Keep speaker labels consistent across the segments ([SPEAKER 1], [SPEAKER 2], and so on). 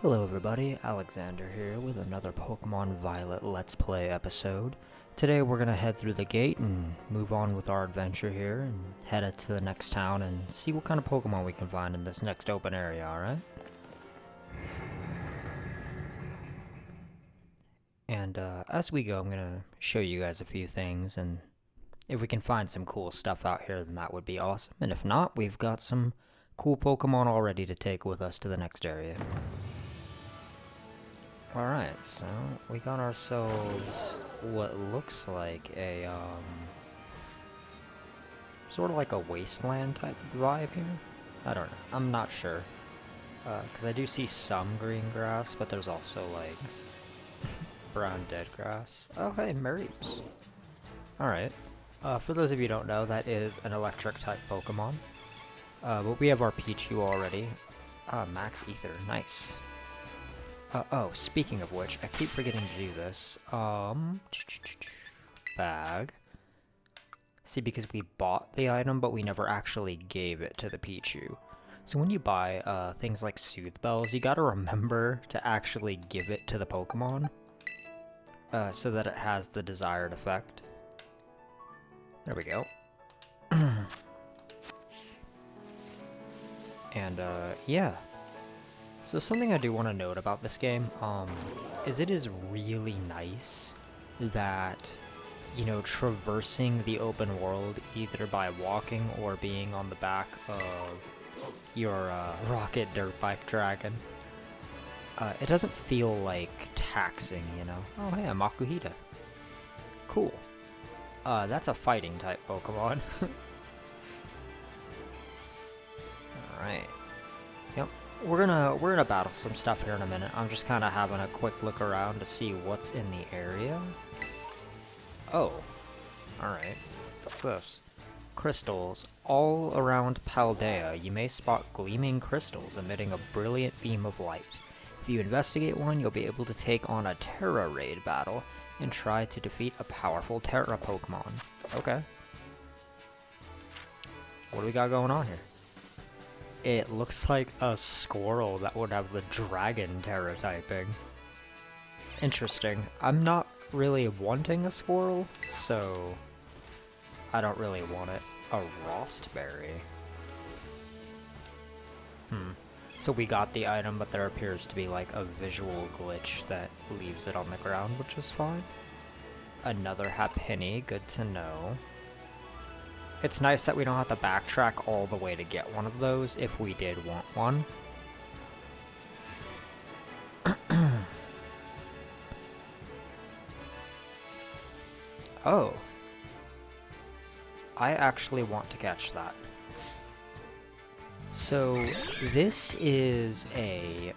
[SPEAKER 1] Hello everybody, Alexander here with another Pokemon Violet Let's Play episode. Today we're gonna head through the gate and move on with our adventure here and head it to the next town and see what kind of Pokemon we can find in this next open area, alright? And as we go, I'm gonna show you guys a few things, and if we can find some cool stuff out here, then that would be awesome. And if not, we've got some cool Pokemon already to take with us to the next area. Alright, so we got ourselves what looks like a, sort of like a wasteland type vibe here. I don't know, I'm not sure. Because I do see some green grass, but there's also, like, brown dead grass. Oh, hey, Mareeps. Alright, for those of you who don't know, that is an electric type Pokemon. But we have our Pichu already. Max Ether, nice. Oh, speaking of which, I keep forgetting to do this. Bag. See, because we bought the item, but we never actually gave it to the Pichu. So when you buy things like Soothe Bells, you gotta remember to actually give it to the Pokemon, so that it has the desired effect. There we go. And, yeah. So something I do want to note about this game, is it is really nice that, you know, traversing the open world either by walking or being on the back of your rocket dirt bike dragon, it doesn't feel like taxing, you know? Oh hey, a Makuhita. Cool. That's a fighting type Pokemon. Alright. Yep. We're gonna battle some stuff here in a minute. I'm just kind of having a quick look around to see what's in the area. Oh, all-right. What's this? Crystals. All around Paldea, you may spot gleaming crystals emitting a brilliant beam of light. If you investigate one, you'll be able to take on a Terra Raid battle and try to defeat a powerful Terra Pokemon. Okay. What do we got going on here? It looks like a squirrel that would have the dragon Terra typing. Interesting. I'm not really wanting a squirrel, so I don't really want it. A Rostberry. So we got the item, but there appears to be like a visual glitch that leaves it on the ground, which is fine. Another Happiny, good to know. It's nice that we don't have to backtrack all the way to get one of those if we did want one. Oh. I actually want to catch that. So, this is a,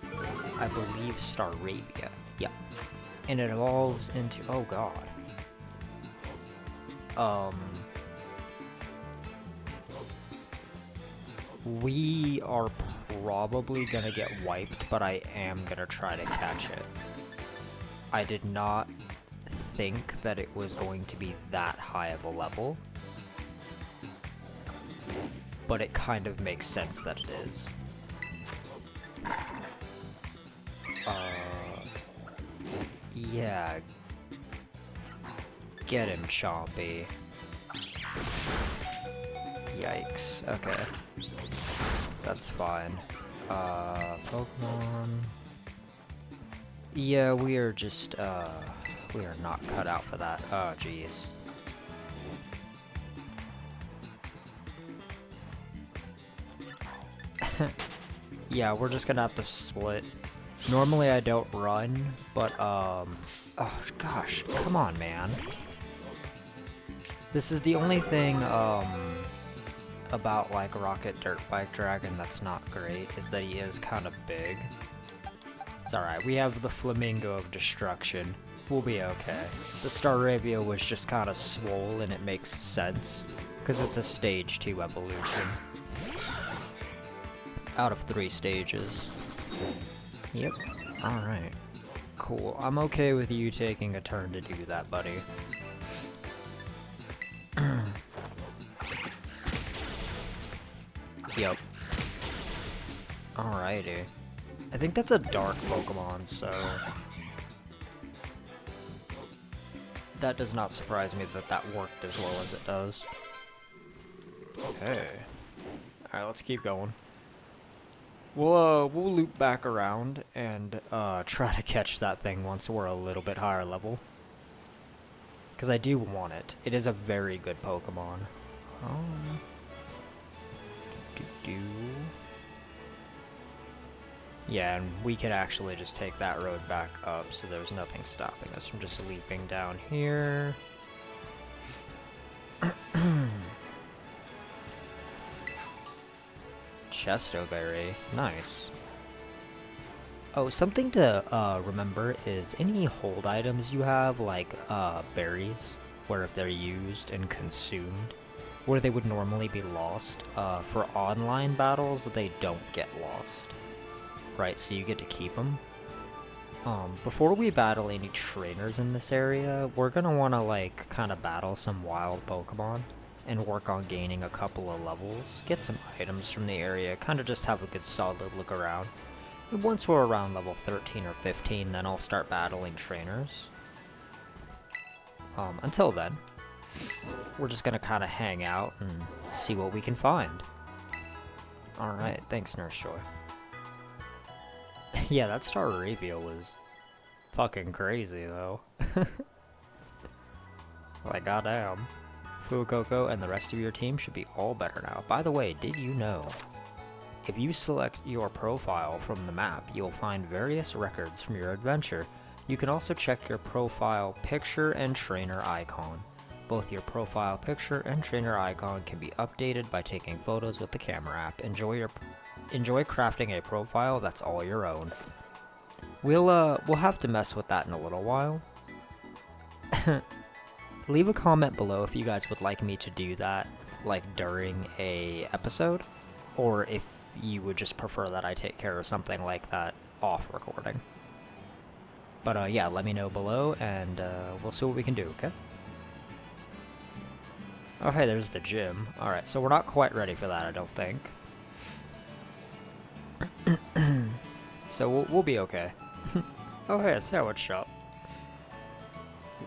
[SPEAKER 1] I believe, Staravia. Yeah. And it evolves into, oh god. We are probably gonna get wiped, but I am gonna try to catch it. I did not think that it was going to be that high of a level, but it kind of makes sense that it is. Yeah. Get him, Chompy. Yikes, okay. That's fine. Pokemon... Yeah, we are just, we are not cut out for that. Oh, jeez. Yeah, we're just gonna have to split. Normally I don't run, but, oh gosh, come on, man. This is the only thing, about, like, Rocket Dirt Bike Dragon that's not great, is that he is kind of big. It's alright, we have the Flamingo of Destruction. We'll be okay. The Staravia was just kind of swole, and it makes sense, because it's a Stage 2 evolution. Out of 3 stages. Yep. Alright. Cool. I'm okay with you taking a turn to do that, buddy. Yep. Alrighty. I think that's a dark Pokemon, so that does not surprise me that that worked as well as it does. Okay. Alright, let's keep going. We'll loop back around and try to catch that thing once we're a little bit higher level. Because I do want it. It is a very good Pokemon. Yeah, and we could actually just take that road back up, so there's nothing stopping us from just leaping down here. Chestoberry, nice. Oh, something to remember is any hold items you have, like berries, where if they're used and consumed, where they would normally be lost, for online battles, they don't get lost. Right, so you get to keep them. Before we battle any trainers in this area, we're gonna wanna, like, kinda battle some wild Pokemon and work on gaining a couple of levels, get some items from the area, kinda just have a good solid look around. And once we're around level 13 or 15, then I'll start battling trainers. Until then, we're just gonna kinda hang out and see what we can find. Alright, thanks Nurse Joy. Yeah, that star reveal was fucking crazy, though. Like, goddamn. Fuecoco and the rest of your team should be all better now. By the way, did you know? If you select your profile from the map, you'll find various records from your adventure. You can also check your profile picture and trainer icon. Both your profile picture and trainer icon can be updated by taking photos with the camera app. Enjoy crafting a profile that's all your own. We'll have to mess with that in a little while. Leave a comment below if you guys would like me to do that, like during a episode, or if you would just prefer that I take care of something like that off recording. But yeah, let me know below, and we'll see what we can do, okay? Oh hey, there's the gym. Alright, so we're not quite ready for that, I don't think. So we'll be okay. Oh hey, a sandwich shop.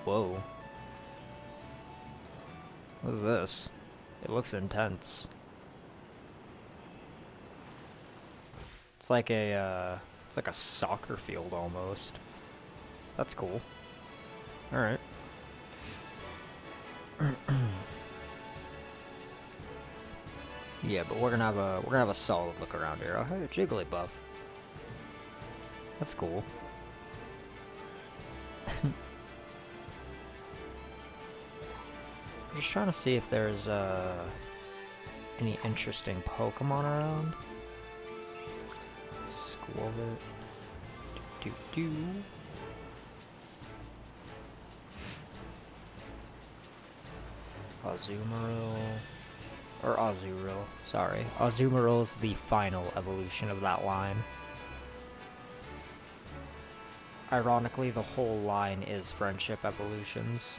[SPEAKER 1] Whoa. What is this? It looks intense. It's like a soccer field almost. That's cool. Alright. Yeah, but we're gonna have a solid look around here. Oh hey, Jigglypuff. That's cool. I'm just trying to see if there's any interesting Pokemon around. Squirtle. Do. Azumarill. Or Azurill, sorry. Azumarill is the final evolution of that line. Ironically, the whole line is friendship evolutions.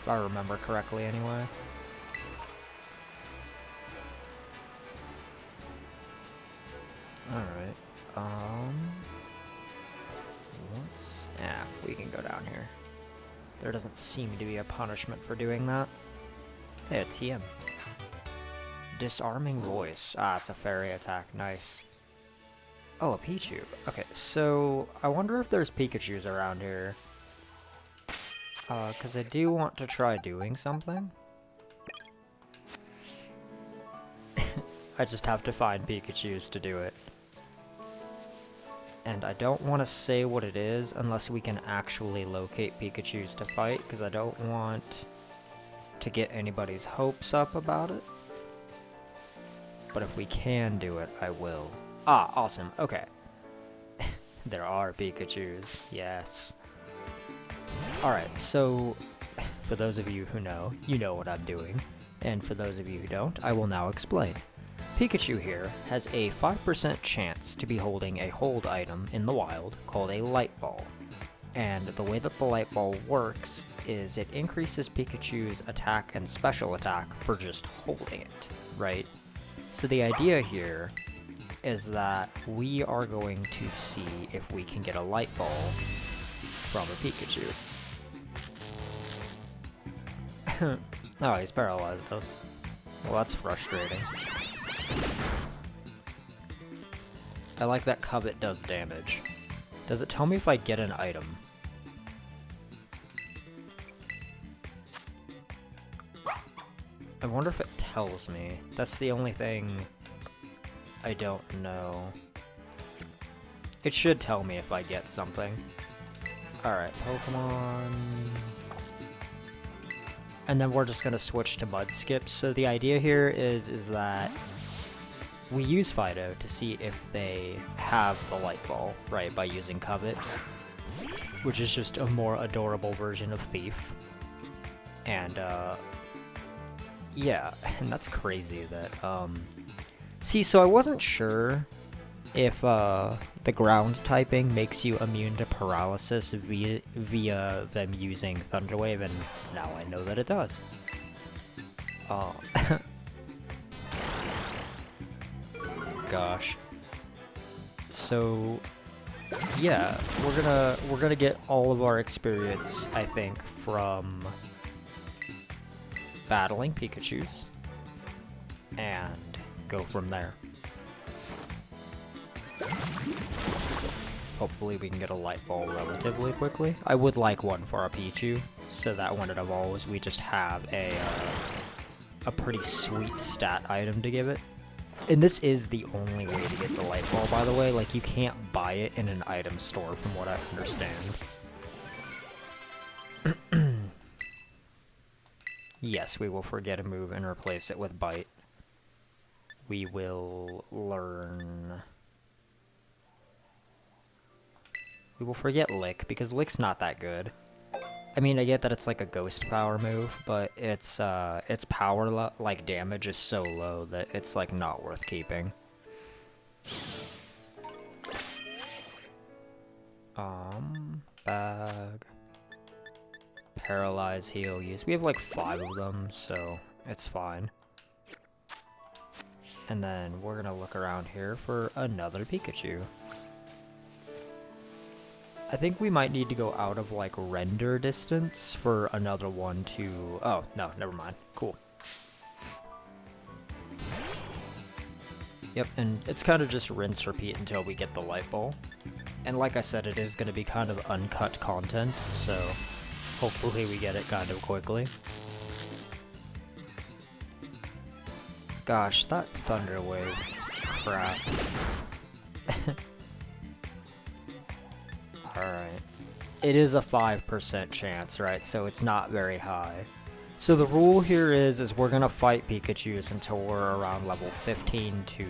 [SPEAKER 1] If I remember correctly, anyway. Alright, yeah, we can go down here. There doesn't seem to be a punishment for doing that. Hey, a TM. Disarming Voice. Ah, it's a fairy attack, nice. Oh, a Pichu. Okay, so I wonder if there's Pikachus around here. Cause I do want to try doing something. I just have to find Pikachus to do it. And I don't want to say what it is unless we can actually locate Pikachus to fight, because I don't want to get anybody's hopes up about it. But if we can do it, I will. Ah, awesome, okay. There are Pikachus, yes. Alright, so for those of you who know, you know what I'm doing. And for those of you who don't, I will now explain. Pikachu here has a 5% chance to be holding a hold item in the wild called a Light Ball. And the way that the Light Ball works is it increases Pikachu's attack and special attack for just holding it, right? So the idea here is that we are going to see if we can get a light ball from a Pikachu. Oh, he's paralyzed us. Well, that's frustrating. I like that Covet does damage. Does it tell me if I get an item? I wonder if it tells me. That's the only thing I don't know. It should tell me if I get something. Alright, Pokemon... And then we're just gonna switch to Mud Skips. So the idea here is that we use Fido to see if they have the Light Ball, right, by using Covet. Which is just a more adorable version of Thief. And, yeah, and that's crazy that, See, so I wasn't sure if, the ground typing makes you immune to paralysis via them using Thunder Wave, and now I know that it does. Gosh. So, yeah, we're gonna get all of our experience, I think, from battling Pikachus, and go from there. Hopefully we can get a light ball relatively quickly. I would like one for our Pichu, so that when it evolves, we just have a pretty sweet stat item to give it. And this is the only way to get the light ball, by the way. Like, you can't buy it in an item store, from what I understand. Yes, we will forget a move and replace it with Bite. We will learn... We will forget Lick, because Lick's not that good. I mean, I get that it's like a ghost power move, but its power, like, damage is so low that it's, like, not worth keeping. Bag. Paralyze, heal, use. We have, like, 5 of them, so it's fine. And then we're gonna look around here for another Pikachu. I think we might need to go out of, like, render distance for another one to... Oh, no, never mind. Cool. Yep, and it's kind of just rinse repeat until we get the light ball. And like I said, it is going to be kind of uncut content, so hopefully we get it kind of quickly. Gosh, that Thunder Wave crap. Alright. It is a 5% chance, right? So it's not very high. So the rule here is we're gonna fight Pikachus until we're around level 15 to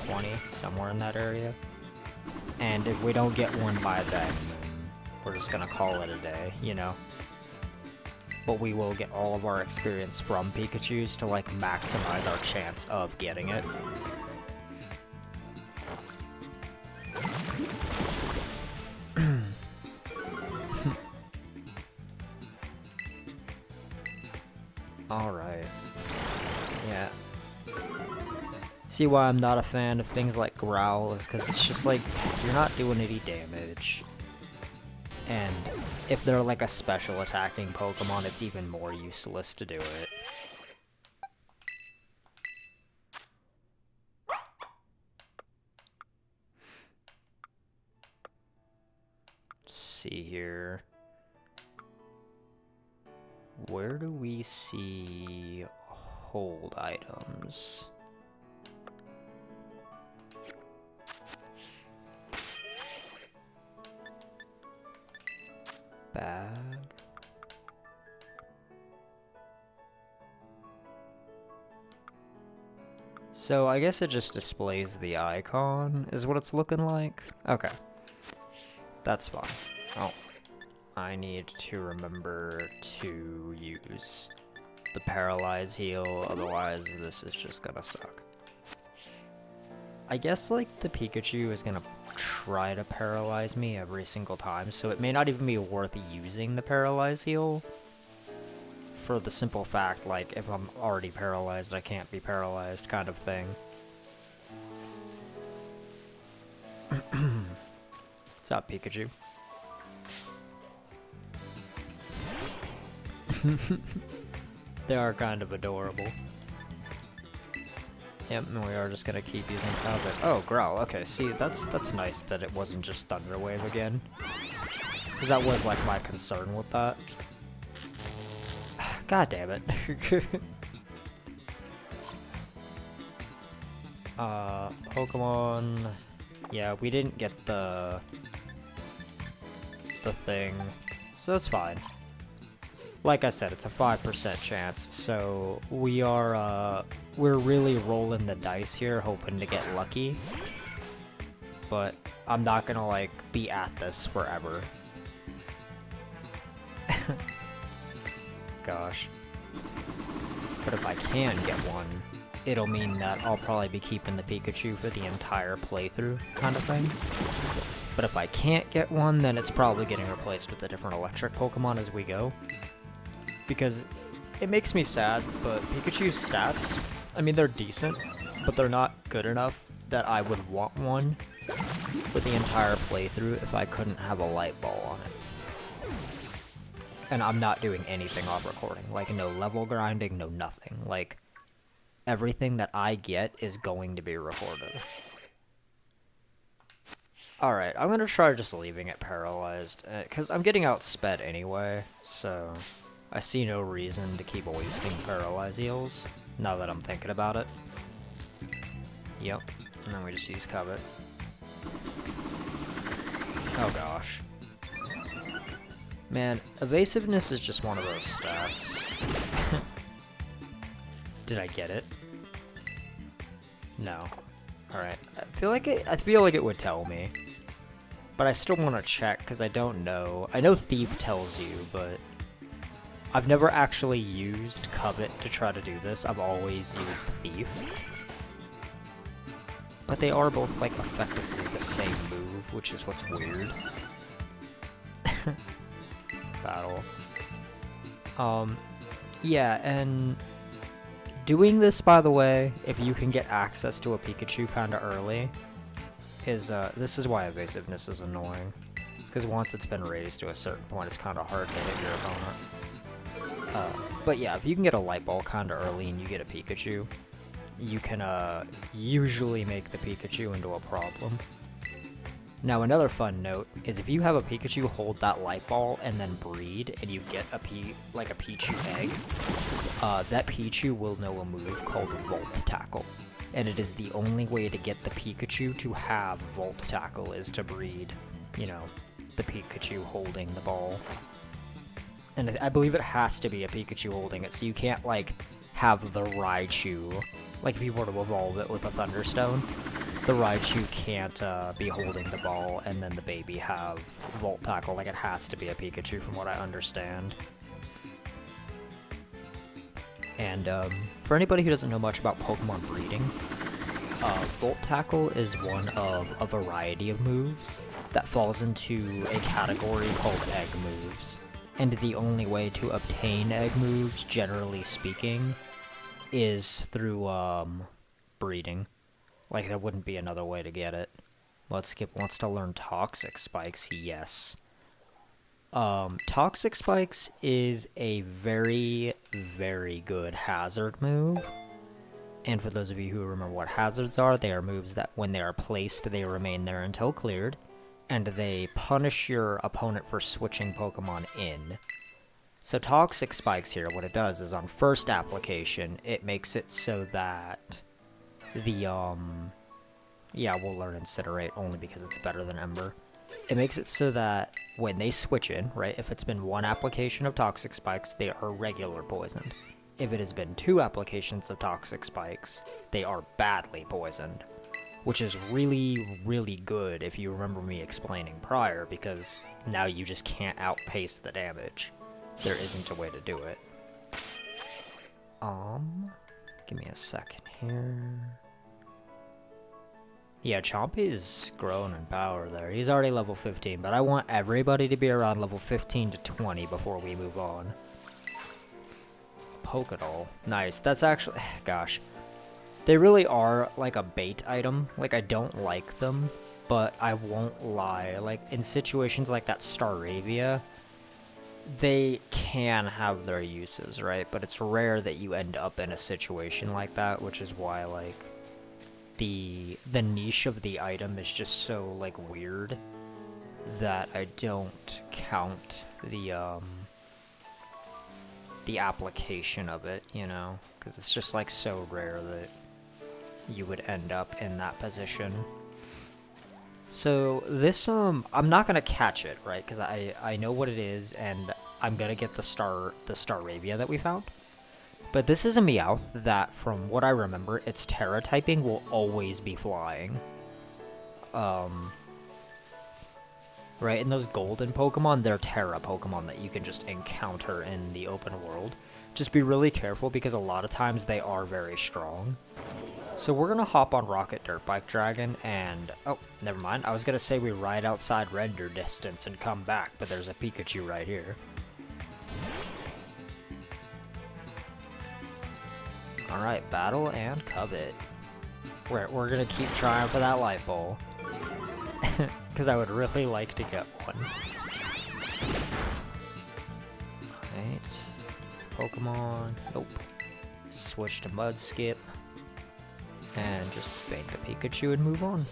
[SPEAKER 1] 20, somewhere in that area. And if we don't get one by then, we're just gonna call it a day, you know? But we will get all of our experience from Pikachus to, like, maximize our chance of getting it. Alright. Yeah. See why I'm not a fan of things like Growl is because it's just like, you're not doing any damage. And if they're like a special attacking Pokemon, it's even more useless to do it. Let's see here. Where do we see hold items? Bag. So I guess it just displays the icon, is what it's looking like. Okay. That's fine. Oh. I need to remember to use the Paralyze heal, otherwise this is just gonna suck. I guess, like, the Pikachu is gonna try to paralyze me every single time, so it may not even be worth using the Paralyze heal for the simple fact, like, if I'm already paralyzed, I can't be paralyzed kind of thing. What's up, Pikachu? They are kind of adorable. Yep, and we are just gonna keep using Covet. Oh, Growl. Okay, see, that's nice that it wasn't just Thunder Wave again. Because that was, like, my concern with that. God damn it. Pokemon... Yeah, we didn't get the thing, so that's fine. Like I said, it's a 5% chance, so we're really rolling the dice here, hoping to get lucky. But I'm not gonna, like, be at this forever. Gosh. But if I can get one, it'll mean that I'll probably be keeping the Pikachu for the entire playthrough, kind of thing. But if I can't get one, then it's probably getting replaced with a different electric Pokemon as we go. Because it makes me sad, but Pikachu's stats, I mean, they're decent, but they're not good enough that I would want one for the entire playthrough if I couldn't have a light ball on it. And I'm not doing anything off recording, like no level grinding, no nothing. Like, everything that I get is going to be recorded. Alright, I'm gonna try just leaving it paralyzed, because I'm getting outsped anyway, so I see no reason to keep wasting Paralyze Eels, now that I'm thinking about it. Yep, and then we just use Covet. Oh gosh. Man, Evasiveness is just one of those stats. Did I get it? No. Alright. I feel like it would tell me. But I still want to check, because I don't know. I know Thief tells you, but I've never actually used Covet to try to do this. I've always used Thief. But they are both, like, effectively the same move, which is what's weird. Battle. Yeah, and doing this, by the way, if you can get access to a Pikachu kinda early, is, this is why Evasiveness is annoying. It's because once it's been raised to a certain point, it's kinda hard to hit your opponent. But yeah, if you can get a Light Ball kinda early and you get a Pikachu, you can, usually make the Pikachu into a problem. Now, another fun note is if you have a Pikachu hold that Light Ball and then breed, and you get a Pichu egg, that Pichu will know a move called Volt Tackle. And it is the only way to get the Pikachu to have Volt Tackle is to breed, you know, the Pikachu holding the ball. And I believe it has to be a Pikachu holding it, so you can't, like, have the Raichu, like if you were to evolve it with a Thunderstone, the Raichu can't be holding the ball and then the baby have Volt Tackle. Like, it has to be a Pikachu from what I understand. And for anybody who doesn't know much about Pokemon breeding, Volt Tackle is one of a variety of moves that falls into a category called Egg moves. And the only way to obtain Egg moves, generally speaking, is through breeding. Like, there wouldn't be another way to get it. Let's skip. Wants to learn Toxic Spikes? Yes. Toxic Spikes is a very, very good hazard move. And for those of you who remember what hazards are, they are moves that when they are placed, they remain there until cleared. And they punish your opponent for switching Pokemon in. So Toxic Spikes here, what it does is on first application, it makes it so that the, yeah, we'll learn Incinerate only because it's better than Ember. It makes it so that when they switch in, right, if it's been one application of Toxic Spikes, they are regular poisoned. If it has been 2 applications of Toxic Spikes, they are badly poisoned. Which is really, really good if you remember me explaining prior, because now you just can't outpace the damage. There isn't a way to do it. Give me a second here. Yeah, Chompy is growing in power there. He's already level 15, but I want everybody to be around level 15 to 20 before we move on. Pokédoll. Nice. That's actually... Gosh. They really are, like, a bait item. Like, I don't like them, but I won't lie. Like, in situations like that Staravia, they can have their uses, right? But it's rare that you end up in a situation like that, which is why, like, the niche of the item is just so, like, weird that I don't count the application of it, you know? Because it's just, like, so rare that you would end up in that position. So this, I'm not gonna catch it, right? Because I know what it is, and I'm gonna get the Staravia that we found. But this is a Meowth that, from what I remember, its Terra typing will always be flying. Right, and those golden Pokemon, they're Terra Pokemon that you can just encounter in the open world. Just be really careful because a lot of times they are very strong. So we're gonna hop on Rocket Dirtbike Dragon and... Oh, never mind. I was gonna say we ride outside render distance and come back, but there's a Pikachu right here. Alright, battle and covet. We're gonna keep trying for that light ball. Because I would really like to get one. Alright. Pokemon. Nope. Switch to Mud Skip. And just faint the Pikachu and move on.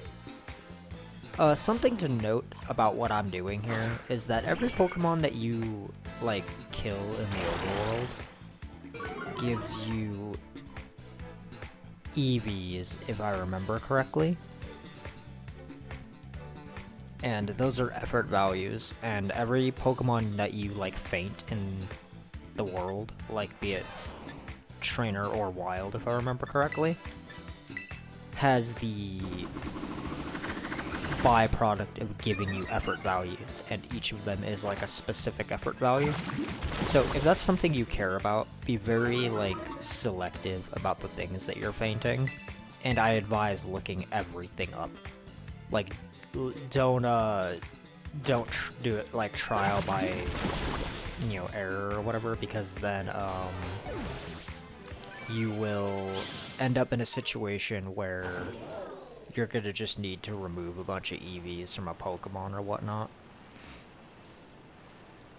[SPEAKER 1] Something to note about what I'm doing here is that every Pokemon that you, like, kill in the overworld gives you EVs, if I remember correctly. And those are effort values, and every Pokemon that you, like, faint in the world, like, be it trainer or wild, if I remember correctly, has the byproduct of giving you effort values, and each of them is, like, a specific effort value. So if that's something you care about, be very, like, selective about the things that you're fainting, and I advise looking everything up. Like, don't do it like trial by, you know, error or whatever, because then you will end up in a situation where you're gonna just need to remove a bunch of EVs from a Pokemon or whatnot.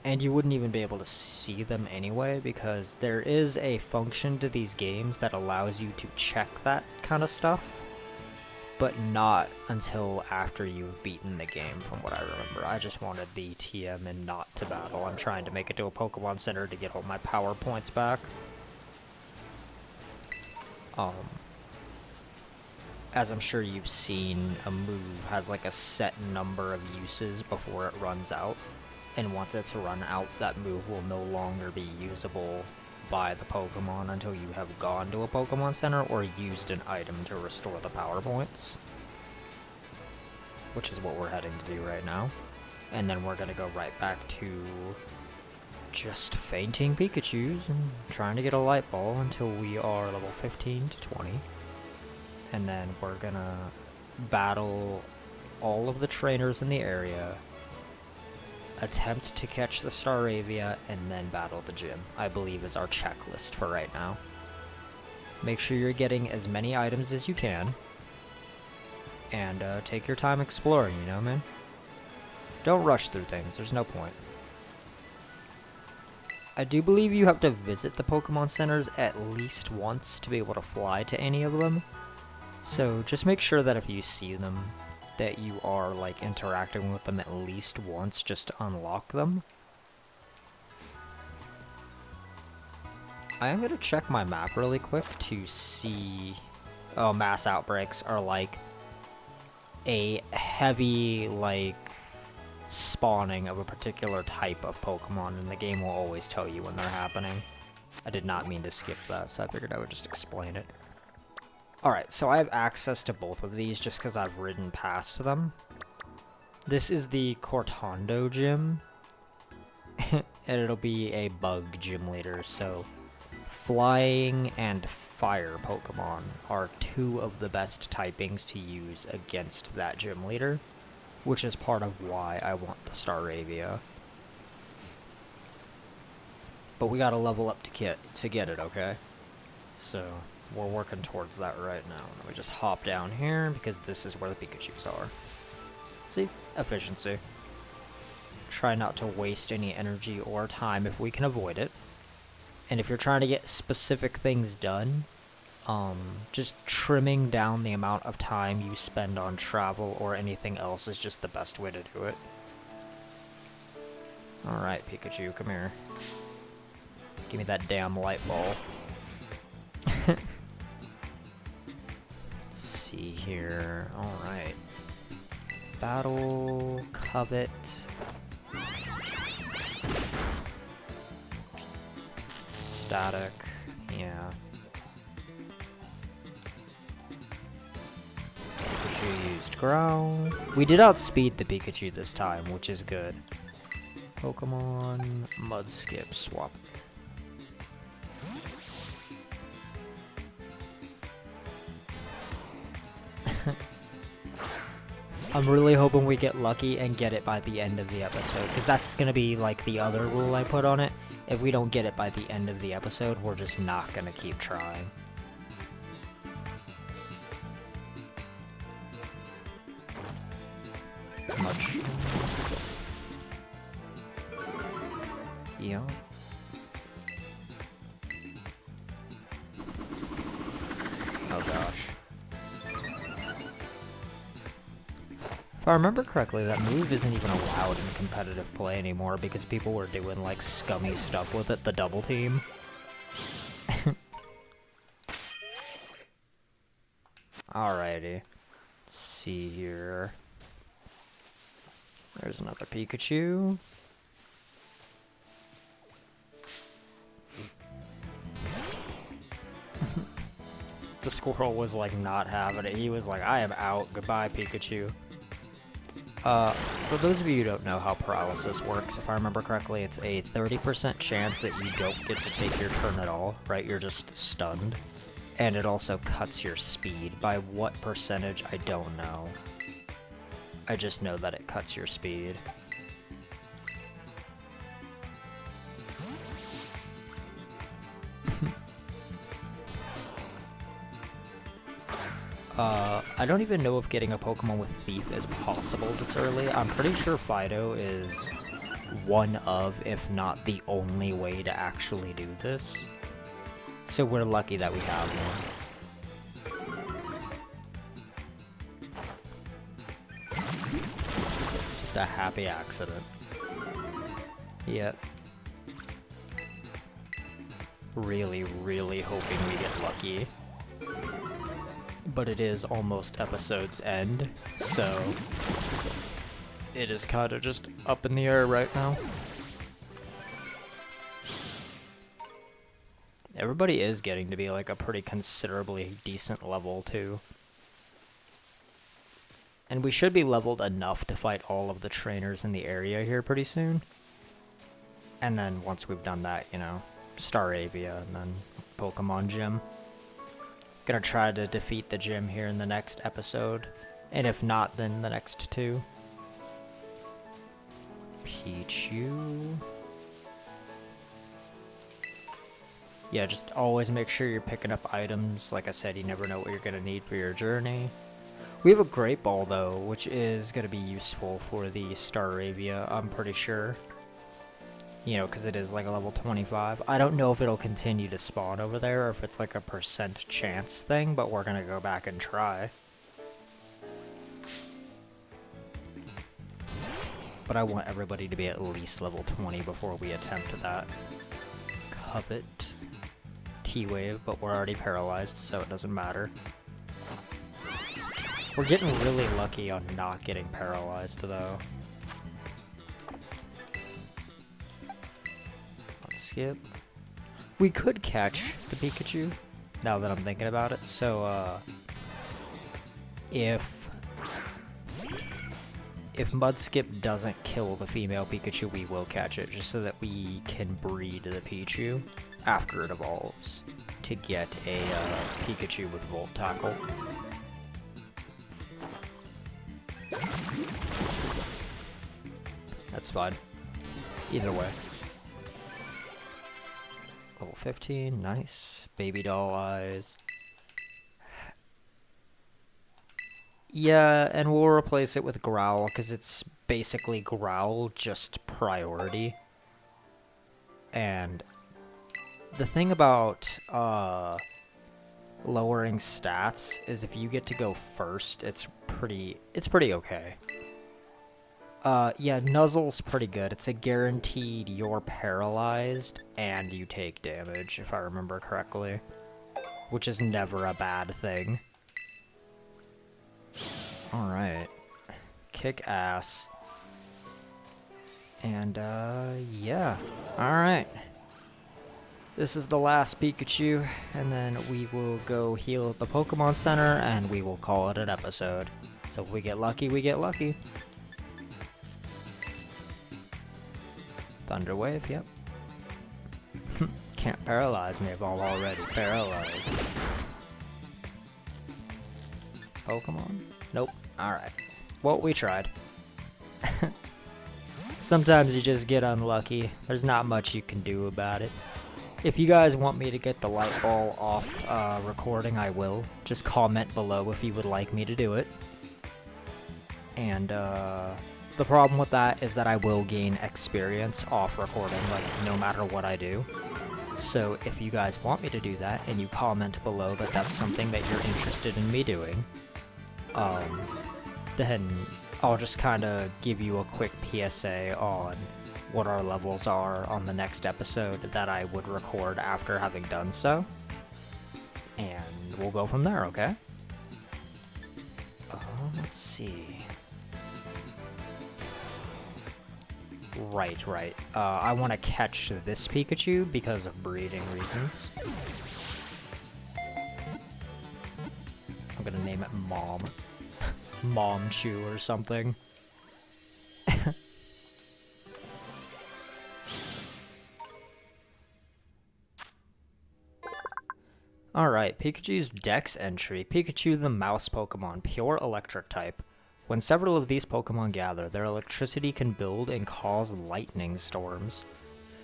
[SPEAKER 1] And you wouldn't even be able to see them anyway, because there is a function to these games that allows you to check that kind of stuff, but not until after you've beaten the game, from what I remember. I just wanted the TM and not to battle. I'm trying to make it to a Pokemon Center to get all my power points back. As I'm sure you've seen, a move has like a set number of uses before it runs out. And once it's run out, that move will no longer be usable by the Pokemon until you have gone to a Pokemon Center or used an item to restore the power points. Which is what we're heading to do right now. And then we're gonna go right back to just fainting Pikachus and trying to get a light ball until we are level 15 to 20. And then we're gonna battle all of the trainers in the area, attempt to catch the Staravia, and then battle the gym, I believe is our checklist for right now. Make sure you're getting as many items as you can, and take your time exploring, you know, man? Don't rush through things, there's no point. I do believe you have to visit the Pokemon Centers at least once to be able to fly to any of them, so just make sure that if you see them, that you are, like, interacting with them at least once just to unlock them. I am going to check my map really quick to see... Oh, mass outbreaks are, like, a heavy, like, spawning of a particular type of Pokemon, and the game will always tell you when they're happening. I did not mean to skip that, so I figured I would just explain it. Alright, so I have access to both of these just because I've ridden past them. This is the Cortando gym, and it'll be a bug gym leader, so flying and fire Pokemon are two of the best typings to use against that gym leader, which is part of why I want the Staravia. But we gotta level up to get it, okay? So, we're working towards that right now. Let me just hop down here, because this is where the Pikachus are. See? Efficiency. Try not to waste any energy or time if we can avoid it. And if you're trying to get specific things done, just trimming down the amount of time you spend on travel or anything else is just the best way to do it. Alright, Pikachu, come here. Give me that damn light ball. Let's see here. Alright. Battle, Covet. Static, yeah. Pikachu used Growl. We did outspeed the Pikachu this time, which is good. Pokemon, Mudskip, swap. I'm really hoping we get lucky and get it by the end of the episode, because that's going to be like the other rule I put on it. If we don't get it by the end of the episode, we're just not going to keep trying. Much. Yeah. Oh gosh. If I remember correctly, that move isn't even allowed in competitive play anymore because people were doing like scummy stuff with it, the double team. Alrighty. Let's see here. There's another Pikachu. The squirrel was like not having it. He was like, I am out. Goodbye, Pikachu. For those of you who don't know how paralysis works, if I remember correctly, it's a 30% chance that you don't get to take your turn at all, right? You're just stunned. And it also cuts your speed. By what percentage, I don't know. I just know that it cuts your speed. I don't even know if getting a Pokemon with Thief is possible this early. I'm pretty sure Fido is one of, if not the only way to actually do this. So we're lucky that we have one. Just a happy accident. Yep. Really, really hoping we get lucky. But it is almost episode's end, so it is kind of just up in the air right now. Everybody is getting to be like a pretty considerably decent level too. And we should be leveled enough to fight all of the trainers in the area here pretty soon. And then once we've done that, you know, Staravia and then Pokemon Gym. Gonna try to defeat the gym here in the next episode, and if not, then the next two. Pichu. Yeah, just always make sure you're picking up items. Like I said, you never know what you're gonna need for your journey. We have a Great Ball though, which is gonna be useful for the Staravia, I'm pretty sure. You know, because it is like a level 25. I don't know if it'll continue to spawn over there or if it's like a % chance thing, but we're gonna go back and try. But I want everybody to be at least level 20 before we attempt that. Covet. T-Wave, but we're already paralyzed, so it doesn't matter. We're getting really lucky on not getting paralyzed, though. Skip. We could catch the Pikachu, now that I'm thinking about it, so, if Mudskip doesn't kill the female Pikachu, we will catch it, just so that we can breed the Pichu after it evolves, to get a, Pikachu with Volt Tackle. That's fine. Either way. 15, nice. Baby doll eyes. Yeah, and we'll replace it with Growl, because it's basically Growl, just priority. And the thing about lowering stats is if you get to go first, it's pretty okay. Yeah, Nuzzle's pretty good. It's a guaranteed you're paralyzed and you take damage, if I remember correctly. Which is never a bad thing. Alright. Kick ass. And, yeah. Alright. This is the last Pikachu, and then we will go heal at the Pokemon Center, and we will call it an episode. So if we get lucky, we get lucky. Thunder Wave, yep. Can't paralyze me if I'm already paralyzed. Pokemon? Nope. Alright. Well, we tried. Sometimes you just get unlucky. There's not much you can do about it. If you guys want me to get the light ball off recording, I will. Just comment below if you would like me to do it. And the problem with that is that I will gain experience off recording, like, no matter what I do. So if you guys want me to do that, and you comment below that that's something that you're interested in me doing, then I'll just kind of give you a quick PSA on what our levels are on the next episode that I would record after having done so. And we'll go from there, okay? Let's see. Right. I want to catch this Pikachu because of breeding reasons. I'm gonna name it Mom. Mom Chew or something. Alright, Pikachu's Dex entry. Pikachu the mouse Pokemon, pure electric type. When several of these Pokemon gather, their electricity can build and cause lightning storms.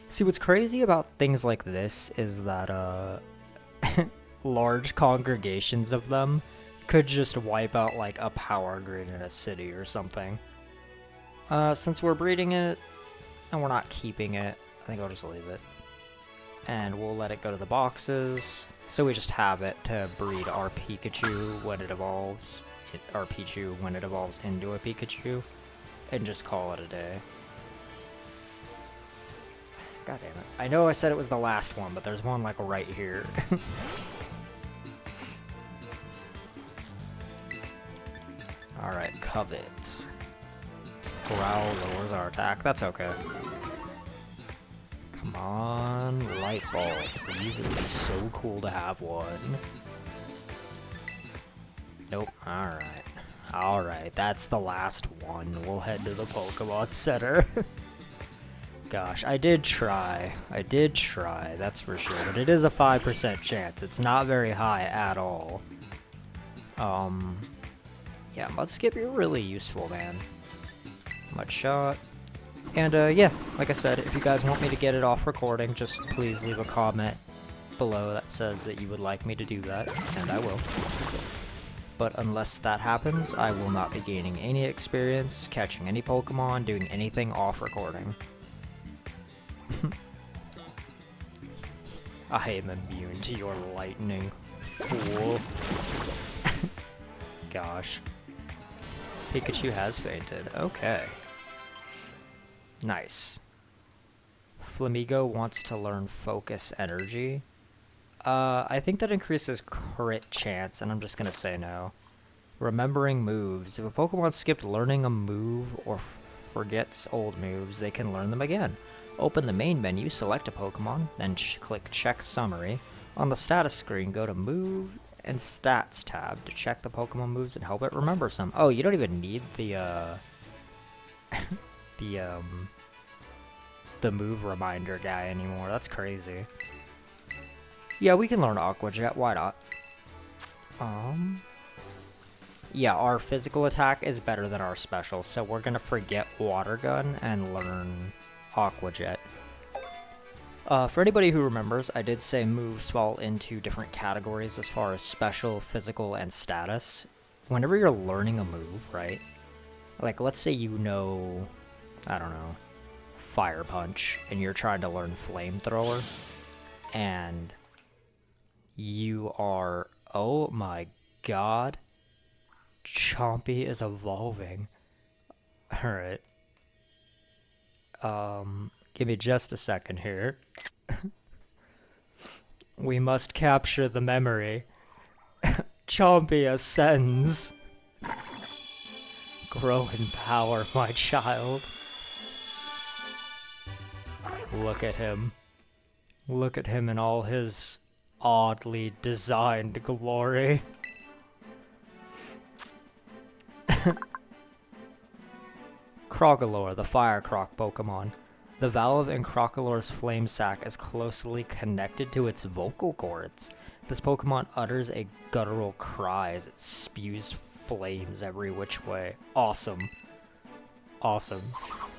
[SPEAKER 1] See, what's crazy about things like this is that, large congregations of them could just wipe out, like, a power grid in a city or something. Since we're breeding it, and we're not keeping it, I think I'll just leave it. And we'll let it go to the boxes, so we just have it to breed our Pikachu when it evolves. Our Pichu when it evolves into a Pikachu, and just call it a day. God damn it. I know I said it was the last one, but there's one, like, right here. Alright, Covet. Growl lowers our attack. That's okay. Come on, Light Ball. Please, it'd be so cool to have one. Nope. Alright. Alright, that's the last one. We'll head to the Pokemon Center. Gosh, I did try. That's for sure. But it is a 5% chance. It's not very high at all. Yeah, Mudskip, you're really useful, man. Mudshot. And, yeah, like I said, if you guys want me to get it off recording, just please leave a comment below that says that you would like me to do that, and I will. But unless that happens, I will not be gaining any experience, catching any Pokemon, doing anything off recording. I am immune to your lightning, fool. Gosh. Pikachu has fainted. Okay. Nice. Flamigo wants to learn Focus Energy. I think that increases crit chance, and I'm just gonna say no. Remembering moves. If a Pokemon skipped learning a move or forgets old moves, they can learn them again. Open the main menu, select a Pokemon, then click Check Summary. On the status screen, go to Move and Stats tab to check the Pokemon moves and help it remember some. Oh, you don't even need the move reminder guy anymore. That's crazy. Yeah, we can learn Aqua Jet, why not? Yeah, our physical attack is better than our special, so we're gonna forget Water Gun and learn Aqua Jet. For anybody who remembers, I did say moves fall into different categories as far as special, physical, and status. Whenever you're learning a move, right? Like, let's say you know, I don't know, Fire Punch, and you're trying to learn Flamethrower, and you are, oh my god, Chompy is evolving. Alright. Give me just a second here. We must capture the memory. Chompy ascends. Grow in power, my child. Look at him. Look at him in all his oddly designed glory. Crocolore, the Fire Croc Pokemon. The valve in Crocolore's flame sac is closely connected to its vocal cords. This Pokemon utters a guttural cry as it spews flames every which way. Awesome. Awesome.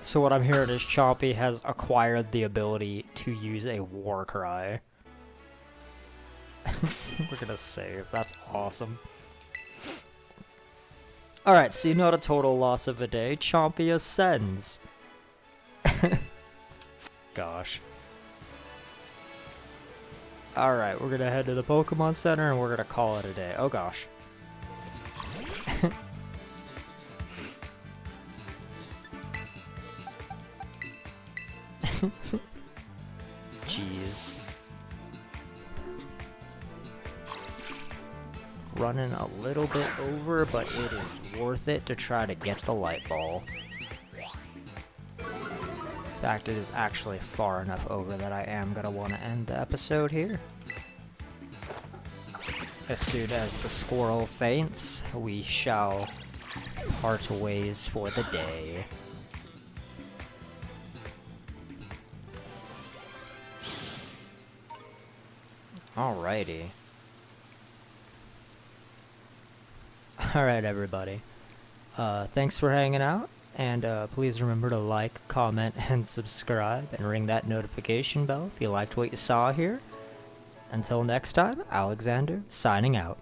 [SPEAKER 1] So what I'm hearing is Chompy has acquired the ability to use a war cry. We're gonna save. That's awesome. Alright, so not a total loss of a day. Chompy ascends. Gosh. Alright, we're gonna head to the Pokemon Center and we're gonna call it a day. Oh gosh. Jeez. Running a little bit over, but it is worth it to try to get the light ball. In fact, it is actually far enough over that I am going to want to end the episode here. As soon as the squirrel faints, we shall part ways for the day. Alrighty. Alright, everybody. Thanks for hanging out, and please remember to like, comment, and subscribe, and ring that notification bell if you liked what you saw here. Until next time, Alexander, signing out.